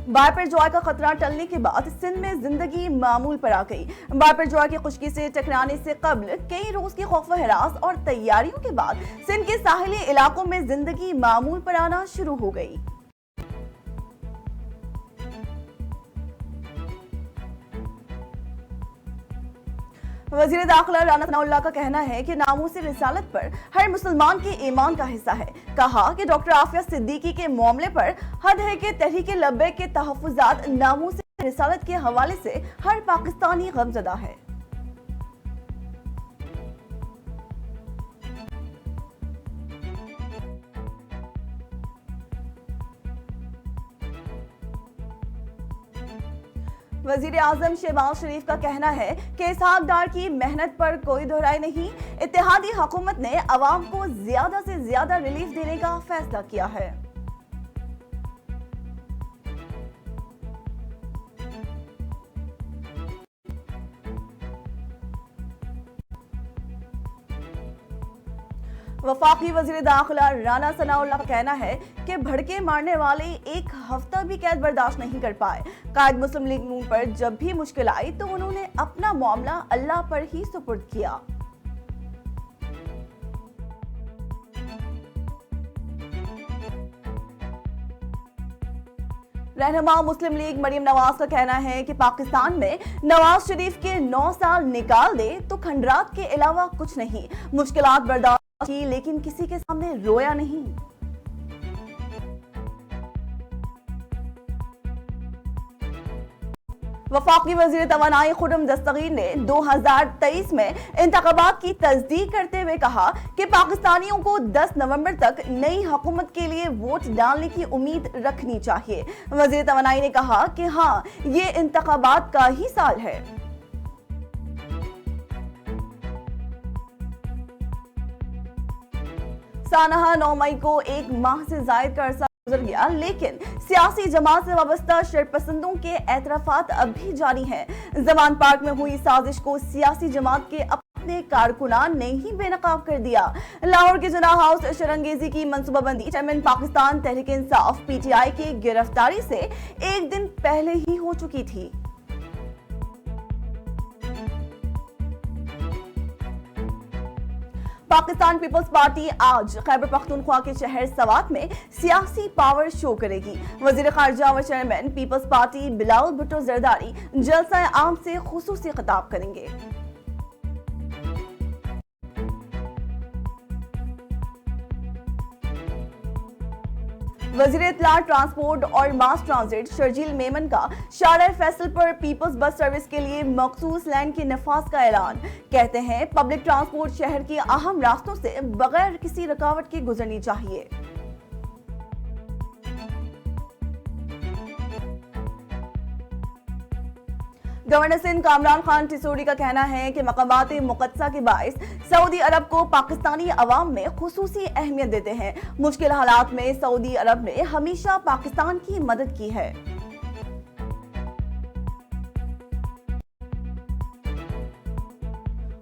بارپر joy کا خطرہ ٹلنے کے بعد سندھ میں زندگی معمول پر آ گئی۔ بارپر جوائے کی خشکی سے ٹکرانے سے قبل کئی روز کی خوف و ہراس اور تیاریوں کے بعد سندھ کے ساحلی علاقوں میں زندگی معمول پر آنا شروع ہو گئی۔ وزیر داخلہ رانا ثناء اللہ کا کہنا ہے کہ ناموس رسالت پر ہر مسلمان کے ایمان کا حصہ ہے۔ کہا کہ ڈاکٹر عافیہ صدیقی کے معاملے پر حد ہے کہ تحریک لبیک کے تحفظات ناموس رسالت کے حوالے سے ہر پاکستانی غمزدہ ہے۔ وزیر اعظم شہباز شریف کا کہنا ہے کہ اسحاق ڈار کی محنت پر کوئی دہرائی نہیں۔ اتحادی حکومت نے عوام کو زیادہ سے زیادہ ریلیف دینے کا فیصلہ کیا ہے۔ وفاقی وزیر داخلہ رانا ثناء اللہ کا کہنا ہے کہ بھڑکے مارنے والے ایک ہفتہ بھی قید برداشت نہیں کر پائے۔ قائد مسلم لیگ نون پر جب بھی مشکل آئی تو انہوں نے اپنا معاملہ اللہ پر ہی سپرد کیا۔ رہنما مسلم لیگ مریم نواز کا کہنا ہے کہ پاکستان میں نواز شریف کے 9 سال نکال دے تو کھنڈرات کے علاوہ کچھ نہیں۔ مشکلات برداشت کی لیکن کسی کے سامنے رویا نہیں۔ وفاقی وزیر توانائی خرم دستگیر نے 2023 میں انتخابات کی تصدیق کرتے ہوئے کہا کہ پاکستانیوں کو 10 نومبر تک نئی حکومت کے لیے ووٹ ڈالنے کی امید رکھنی چاہیے۔ وزیر توانائی نے کہا کہ ہاں، یہ انتخابات کا ہی سال ہے۔ سانحہ 9 مئی کو ایک ماہ سے زائد کا عرصہ گزر گیا، لیکن سیاسی جماعت سے وابستہ شرپسندوں کے اعترافات اب بھی جاری ہیں۔ زمان پارک میں ہوئی سازش کو سیاسی جماعت کے اپنے کارکنان نے ہی بے نقاب کر دیا۔ لاہور کے جناح ہاؤس شرنگیزی کی منصوبہ بندی chairman Pakistan Tehreek Insaf P T I کی گرفتاری سے ایک دن پہلے ہی ہو چکی تھی۔ پاکستان پیپلز پارٹی آج خیبر پختونخوا کے شہر سوات میں سیاسی پاور شو کرے گی۔ وزیر خارجہ و chairman Peoples Party Bilawal Bhutto Zardari جلسہ عام سے خصوصی خطاب کریں گے۔ وزیر اطلاع، ٹرانسپورٹ اور ماس ٹرانزٹ شرجیل میمن کا شارع فیصل پر پیپلز بس سروس کے لیے مخصوص لین کے نفاذ کا اعلان۔ کہتے ہیں پبلک ٹرانسپورٹ شہر کے اہم راستوں سے بغیر کسی رکاوٹ کے گزرنی چاہیے۔ گورنر سندھ کامران خان ٹھسوڑی کا کہنا ہے کہ مقامات مقدسہ کے باعث سعودی عرب کو پاکستانی عوام میں خصوصی اہمیت دیتے ہیں۔ مشکل حالات میں سعودی عرب نے ہمیشہ پاکستان کی مدد کی ہے۔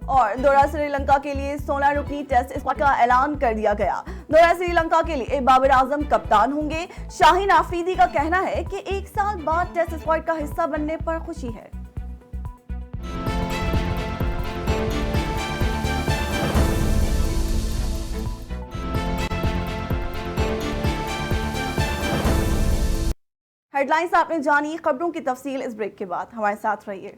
اور دورہ سری لنکا کے لیے 16 رکنی ٹیسٹ اسکواڈ کا اعلان کر دیا گیا۔ دورہ سری لنکا کے لیے بابر اعظم کپتان ہوں گے۔ شاہین آفریدی کا کہنا ہے کہ 1 سال بعد ٹیسٹ اسکواڈ کا حصہ بننے پر خوشی ہے۔ ہیڈ لائنز آپ نے جانی، خبروں کی تفصیل اس بریک کے بعد، ہمارے ساتھ رہیے۔